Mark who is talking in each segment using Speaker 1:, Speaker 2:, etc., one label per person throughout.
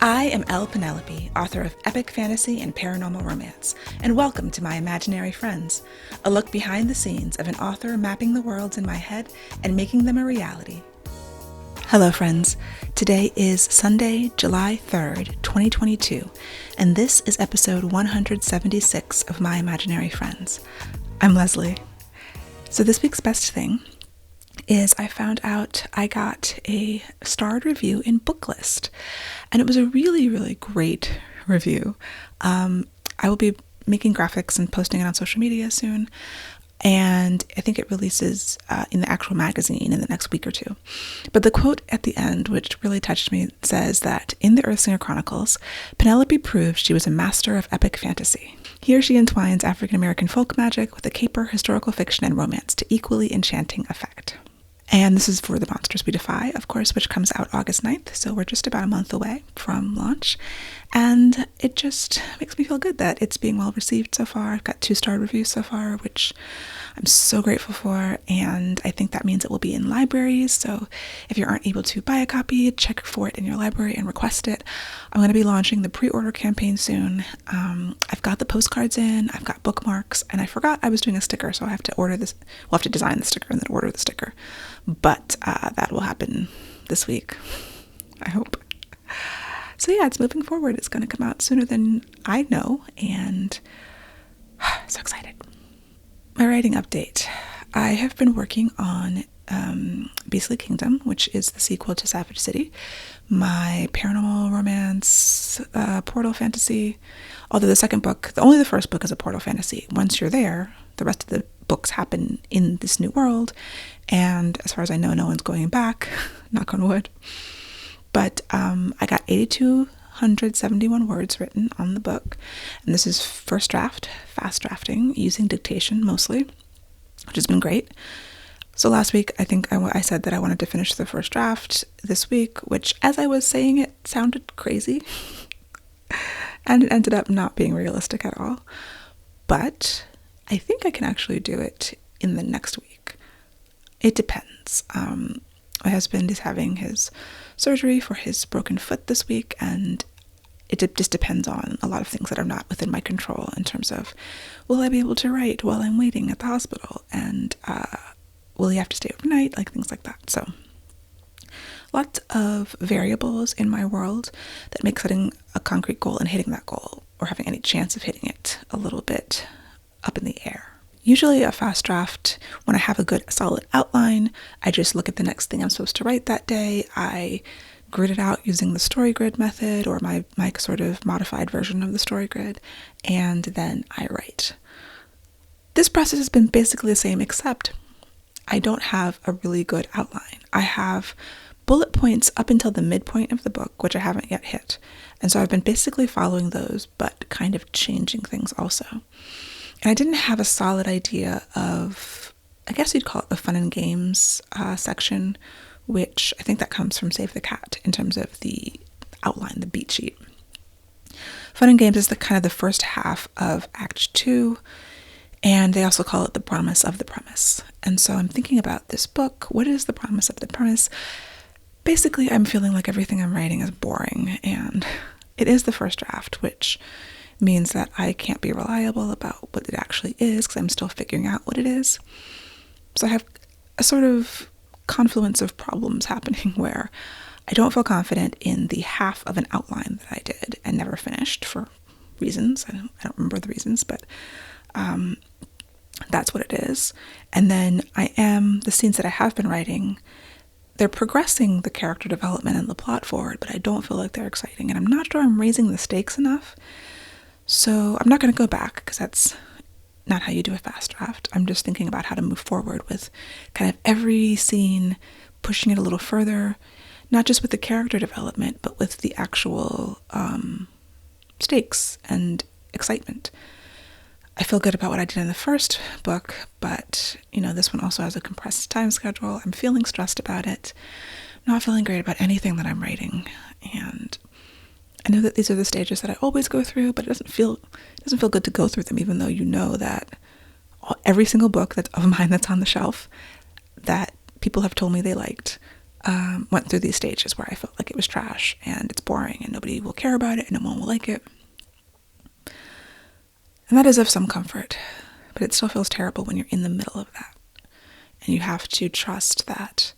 Speaker 1: I am Penelope, author of epic fantasy and paranormal romance, and welcome to my imaginary friends, a look behind the scenes of an author mapping the worlds in my head and making them a reality. Hello friends, today is Sunday, July 3rd, 2022, and this is episode 176 of My Imaginary Friends. I'm Leslie. So this week's best thing is I found out I got a starred review in Booklist, and it was a really, really great review. I will be making graphics and posting it on social media soon, and I think it releases in the actual magazine in the next week or two. But the quote at the end, which really touched me, says that in the Earthsinger Chronicles, Penelope proved she was a master of epic fantasy. Here she entwines African-American folk magic with a caper, historical fiction, and romance to equally enchanting effect. And this is for The Monsters We Defy, of course, which comes out August 9th, so we're just about a month away from launch. And it just makes me feel good that it's being well received so far. I've got 2-star reviews so far, which I'm so grateful for, and I think that means it will be in libraries, so if you aren't able to buy a copy, check for it in your library and request it. I'm going to be launching the pre-order campaign soon. I've got the postcards in, I've got bookmarks, and I forgot I was doing a sticker, so I have to order this. We'll have to design the sticker and then order the sticker. But that will happen this week, I hope. So yeah, it's moving forward. It's going to come out sooner than I know, and so excited. My writing update. I have been working on Beastly Kingdom, which is the sequel to Savage City, my paranormal romance, portal fantasy. Although only the first book is a portal fantasy. Once you're there, the rest of the books happen in this new world, and as far as I know, no one's going back, knock on wood. But I got 8,271 words written on the book, and this is first draft, fast drafting, using dictation mostly, which has been great. So last week, I think I said that I wanted to finish the first draft this week, which, as I was saying it, sounded crazy, and it ended up not being realistic at all. But I think I can actually do it in the next week. It depends. My husband is having his surgery for his broken foot this week, and it just depends on a lot of things that are not within my control in terms of, will I be able to write while I'm waiting at the hospital, and will he have to stay overnight, like things like that. So lots of variables in my world that make setting a concrete goal and hitting that goal, or having any chance of hitting it, a little bit up in the air. Usually a fast draft, when I have a good solid outline, I just look at the next thing I'm supposed to write that day. I grid it out using the story grid method, or my sort of modified version of the story grid, and then I write. This process has been basically the same, except I don't have a really good outline. I have bullet points up until the midpoint of the book, which I haven't yet hit. And so I've been basically following those, but kind of changing things also. And I didn't have a solid idea of, I guess you'd call it the fun and games section, which I think that comes from Save the Cat in terms of the outline, the beat sheet. Fun and games is the kind of the first half of Act 2, and they also call it the promise of the premise. And so I'm thinking about this book. What is the promise of the premise? Basically, I'm feeling like everything I'm writing is boring, and it is the first draft, which means that I can't be reliable about what it actually is, because I'm still figuring out what it is. So I have a sort of confluence of problems happening where I don't feel confident in the half of an outline that I did and never finished for reasons. I don't remember the reasons, but that's what it is. And then the scenes that I have been writing, they're progressing the character development and the plot forward, but I don't feel like they're exciting, and I'm not sure I'm raising the stakes enough. So I'm not going to go back, because that's not how you do a fast draft. I'm just thinking about how to move forward with kind of every scene, pushing it a little further, not just with the character development, but with the actual stakes and excitement. I feel good about what I did in the first book, but, this one also has a compressed time schedule. I'm feeling stressed about it, not feeling great about anything that I'm writing, and I know that these are the stages that I always go through, but it doesn't feel good to go through them, even though you know that every single book that's of mine that's on the shelf that people have told me they liked, went through these stages where I felt like it was trash and it's boring and nobody will care about it and no one will like it. And that is of some comfort, but it still feels terrible when you're in the middle of that. And you have to trust that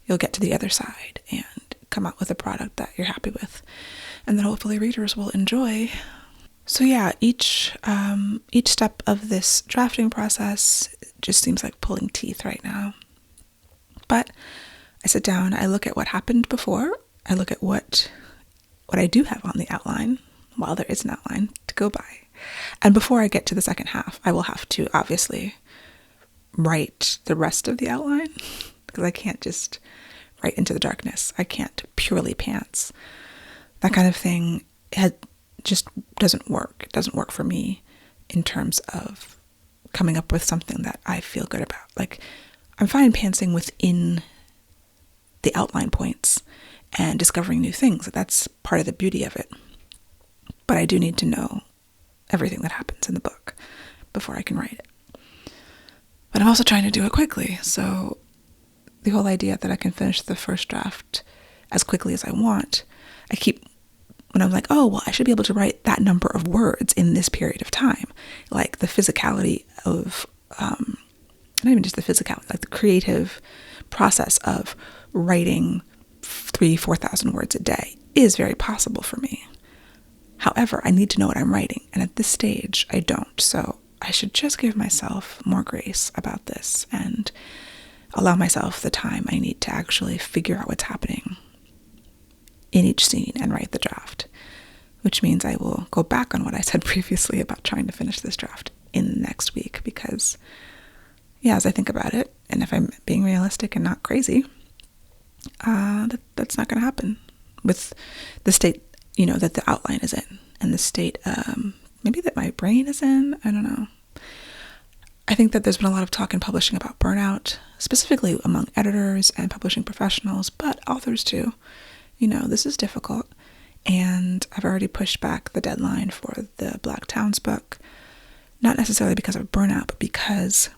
Speaker 1: you'll get to the other side and come out with a product that you're happy with and that hopefully readers will enjoy. So yeah, each step of this drafting process just seems like pulling teeth right now. But I sit down, I look at what happened before, I look at what I do have on the outline, while there is an outline to go by. And before I get to the second half, I will have to obviously write the rest of the outline, because I can't just write into the darkness. I can't purely pants. That kind of thing just doesn't work. It doesn't work for me in terms of coming up with something that I feel good about. Like, I'm fine pantsing within the outline points and discovering new things. That's part of the beauty of it. But I do need to know everything that happens in the book before I can write it. But I'm also trying to do it quickly. So the whole idea that I can finish the first draft as quickly as I want, when I'm like, oh, well, I should be able to write that number of words in this period of time. Like the physicality of, not even just the physicality, like the creative process of writing 4,000 words a day is very possible for me. However, I need to know what I'm writing. And at this stage, I don't. So I should just give myself more grace about this and allow myself the time I need to actually figure out what's happening in each scene and write the draft, which means I will go back on what I said previously about trying to finish this draft in next week, because yeah, as I think about it, and if I'm being realistic and not crazy, that's not going to happen with the state, that the outline is in, and the state, maybe that my brain is in, I don't know. I think that there's been a lot of talk in publishing about burnout, specifically among editors and publishing professionals, but authors too. This is difficult, and I've already pushed back the deadline for the Black Towns book, not necessarily because of burnout, but because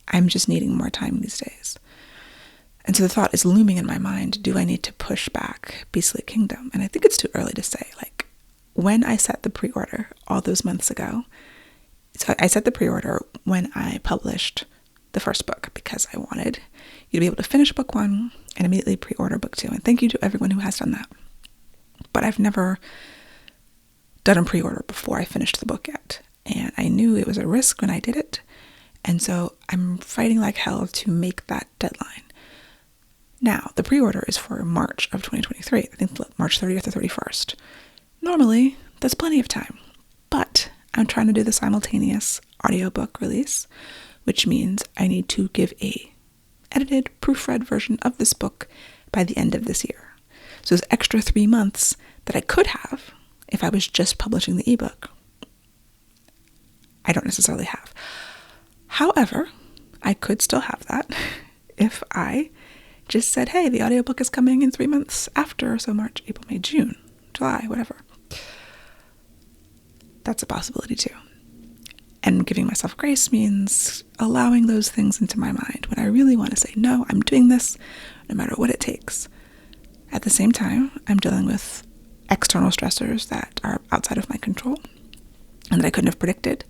Speaker 1: I'm just needing more time these days. And so the thought is looming in my mind, do I need to push back Beastly Kingdom? And I think it's too early to say. Like, when I set the pre-order all those months ago, so I set the pre-order when I published the first book, because I wanted you to be able to finish book 1 and immediately pre-order book 2. And thank you to everyone who has done that. But I've never done a pre-order before I finished the book yet. And I knew it was a risk when I did it. And so I'm fighting like hell to make that deadline. Now, the pre-order is for March of 2023. I think March 30th or 31st. Normally, that's plenty of time. But I'm trying to do the simultaneous audiobook release, which means I need to give a edited, proofread version of this book by the end of this year. So this extra 3 months that I could have if I was just publishing the ebook, I don't necessarily have. However, I could still have that if I just said, hey, the audiobook is coming in 3 months after, so March, April, May, June, July, whatever. That's a possibility too. And giving myself grace means allowing those things into my mind when I really want to say, no, I'm doing this no matter what it takes. At the same time, I'm dealing with external stressors that are outside of my control and that I couldn't have predicted.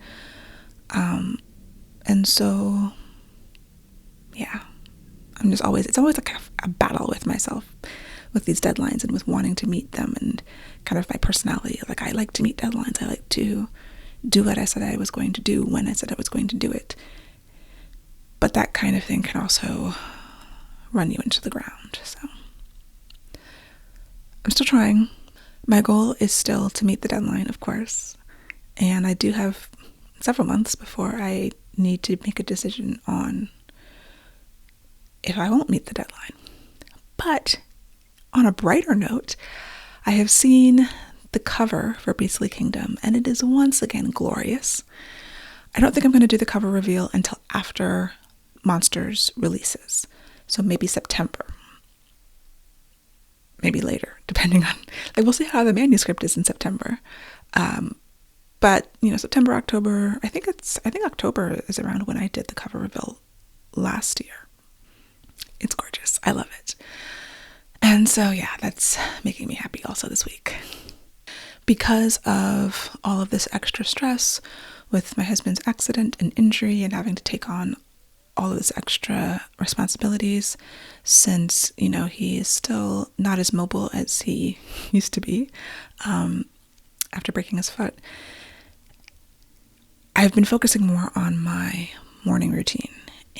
Speaker 1: And so, yeah, it's always like a battle with myself with these deadlines and with wanting to meet them, and kind of my personality. Like, I like to meet deadlines. I like to do what I said I was going to do when I said I was going to do it. But that kind of thing can also run you into the ground. So I'm still trying. My goal is still to meet the deadline, of course. And I do have several months before I need to make a decision on if I won't meet the deadline. But on a brighter note, I have seen the cover for Beastly Kingdom, and it is once again glorious. I don't think I'm going to do the cover reveal until after Monsters releases. So maybe September. Maybe later, depending on, we'll see how the manuscript is in September. But, September, October, I think October is around when I did the cover reveal last year. It's gorgeous. I love it. And so, yeah, that's making me happy also this week. Because of all of this extra stress with my husband's accident and injury and having to take on all of this extra responsibilities, since, he is still not as mobile as he used to be after breaking his foot, I've been focusing more on my morning routine.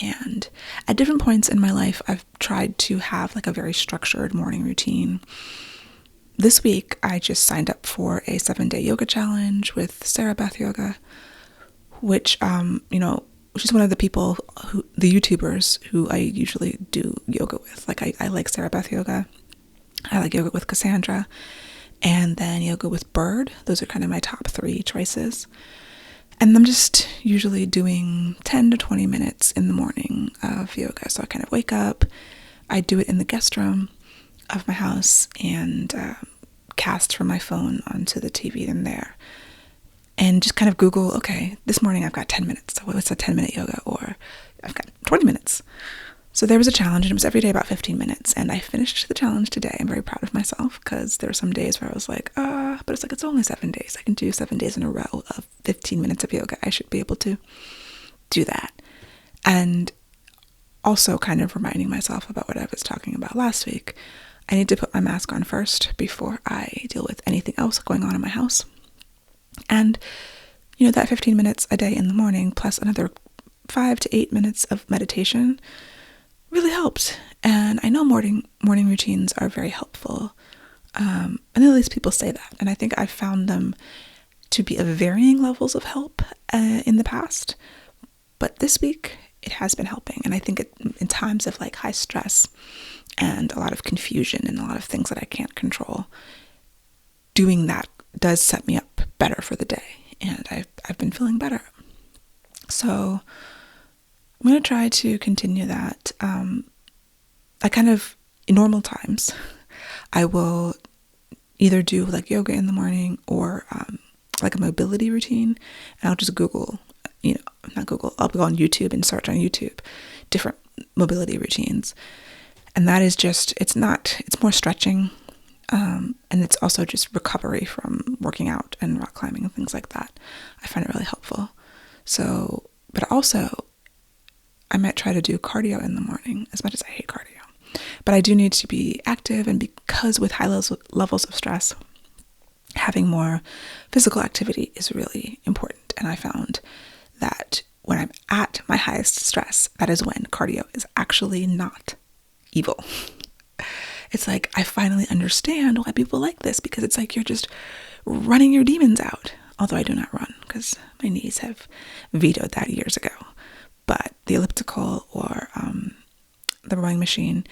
Speaker 1: And at different points in my life, I've tried to have like a very structured morning routine. This week, I just signed up for a 7-day yoga challenge with Sarah Beth Yoga, which, she's one of the people the YouTubers who I usually do yoga with. Like I like Sarah Beth Yoga. I like yoga with Cassandra, and then yoga with Bird. Those are kind of my top 3 choices. And I'm just usually doing 10 to 20 minutes in the morning of yoga. So I kind of wake up, I do it in the guest room of my house, and cast from my phone onto the TV in there. And just kind of Google, okay, this morning I've got 10 minutes. So what's a 10-minute yoga? Or I've got 20 minutes. So there was a challenge, and it was every day about 15 minutes. And I finished the challenge today. I'm very proud of myself, because there were some days where I was like, but it's like, it's only 7 days. I can do 7 days in a row of 15 minutes of yoga. I should be able to do that. And also kind of reminding myself about what I was talking about last week. I need to put my mask on first before I deal with anything else going on in my house. And, that 15 minutes a day in the morning plus another 5 to 8 minutes of meditation really helped. And I know morning routines are very helpful. And at least people say that. And I think I've found them to be of varying levels of help in the past. But this week, it has been helping. And I think in times of like high stress and a lot of confusion and a lot of things that I can't control, doing that does set me up better for the day. And I've been feeling better. So I'm going to try to continue that. I kind of, in normal times, I will either do like yoga in the morning or like a mobility routine. And I'll just Google, I'll go on YouTube and search on YouTube different mobility routines. And that is just, it's more stretching. And it's also just recovery from working out and rock climbing and things like that. I find it really helpful. So, but also I might try to do cardio in the morning, as much as I hate cardio. But I do need to be active, and because with high levels of stress, having more physical activity is really important. And I found that when I'm at my highest stress, that is when cardio is actually not evil. It's like, I finally understand why people like this, because it's like you're just running your demons out. Although I do not run, because my knees have vetoed that years ago. But the elliptical or the rowing machine,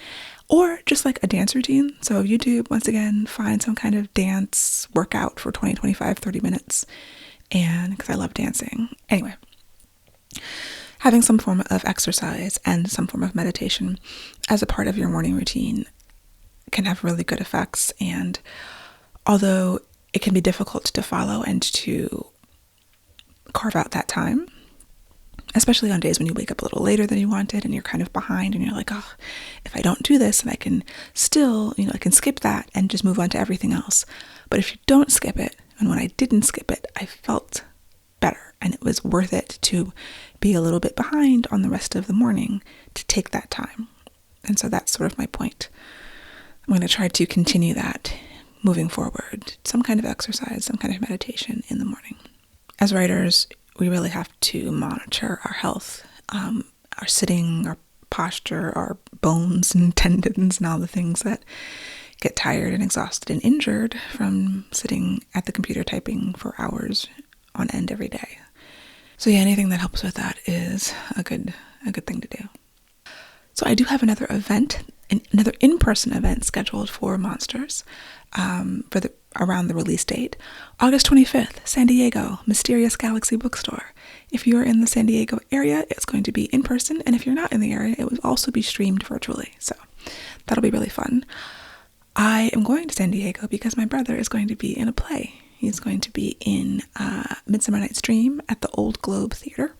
Speaker 1: or just like a dance routine. So YouTube, once again, find some kind of dance workout for 20, 25, 30 minutes. And because I love dancing. Anyway, having some form of exercise and some form of meditation as a part of your morning routine can have really good effects. And although it can be difficult to follow and to carve out that time, especially on days when you wake up a little later than you wanted and you're kind of behind and you're like, oh, if I don't do this, and I can still, I can skip that and just move on to everything else. But if you don't skip it, and when I didn't skip it, I felt better, and it was worth it to be a little bit behind on the rest of the morning to take that time. And so that's sort of my point. I'm going to try to continue that moving forward, some kind of exercise, some kind of meditation in the morning. As writers, we really have to monitor our health, our sitting, our posture, our bones and tendons and all the things that get tired and exhausted and injured from sitting at the computer typing for hours on end every day. So yeah, anything that helps with that is a good thing to do. So I do have another in-person event scheduled for Monsters around the release date. August 25th, San Diego, Mysterious Galaxy Bookstore. If you're in the San Diego area, it's going to be in person, and if you're not in the area, it will also be streamed virtually. So that'll be really fun. I am going to San Diego because my brother is going to be in a play. He's going to be in Midsummer Night's Dream at the Old Globe Theater,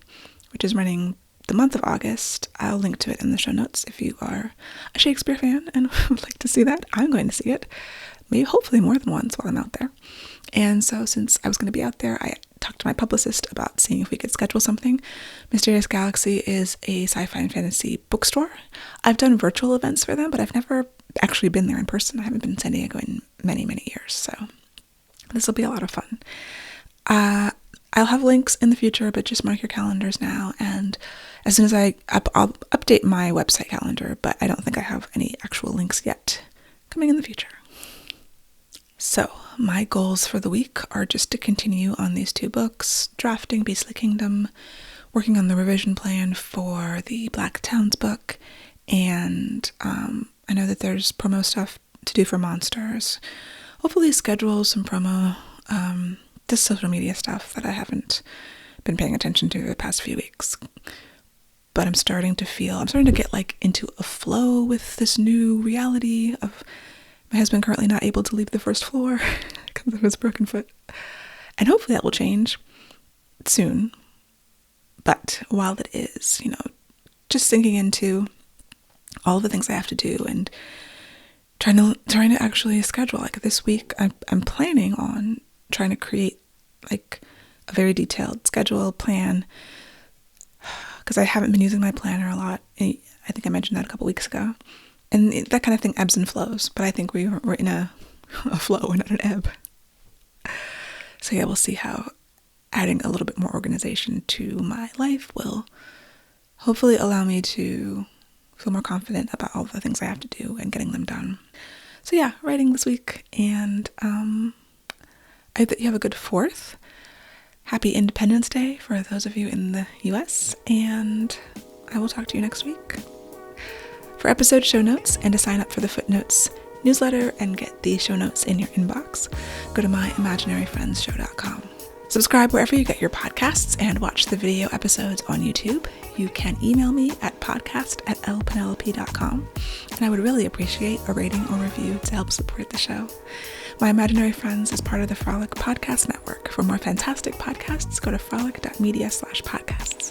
Speaker 1: which is running the month of August. I'll link to it in the show notes if you are a Shakespeare fan and would like to see that. I'm going to see it, maybe hopefully more than once while I'm out there. And so since I was going to be out there, I talked to my publicist about seeing if we could schedule something. Mysterious Galaxy is a sci-fi and fantasy bookstore. I've done virtual events for them, but I've never actually been there in person. I haven't been in San Diego in many, many years, so this will be a lot of fun. I'll have links in the future, but just mark your calendars now, and as soon as I'll update my website calendar, but I don't think I have any actual links yet coming in the future. So, my goals for the week are just to continue on these 2 books, drafting Beastly Kingdom, working on the revision plan for the Black Towns book, and I know that there's promo stuff to do for Monsters. Hopefully schedule some promo, just social media stuff that I haven't been paying attention to the past few weeks. But I'm starting to get like into a flow with this new reality of my husband currently not able to leave the first floor because of his broken foot. And hopefully that will change soon. But while it is, just sinking into all of the things I have to do and trying to actually schedule. Like this week, I'm planning on trying to create like a very detailed schedule plan because I haven't been using my planner a lot. I think I mentioned that a couple weeks ago. And that kind of thing ebbs and flows, but I think we're in a flow and not an ebb. So yeah, we'll see how adding a little bit more organization to my life will hopefully allow me to feel more confident about all the things I have to do and getting them done. So yeah, writing this week, and I hope that you have a good 4th. Happy Independence Day for those of you in the US, and I will talk to you next week. For episode show notes and to sign up for the Footnotes newsletter and get the show notes in your inbox, go to myimaginaryfriendsshow.com. Subscribe wherever you get your podcasts and watch the video episodes on YouTube. You can email me at podcast@lpenelope.com, and I would really appreciate a rating or review to help support the show. My Imaginary Friends is part of the Frolic Podcast Network. For more fantastic podcasts, go to frolic.media/podcasts.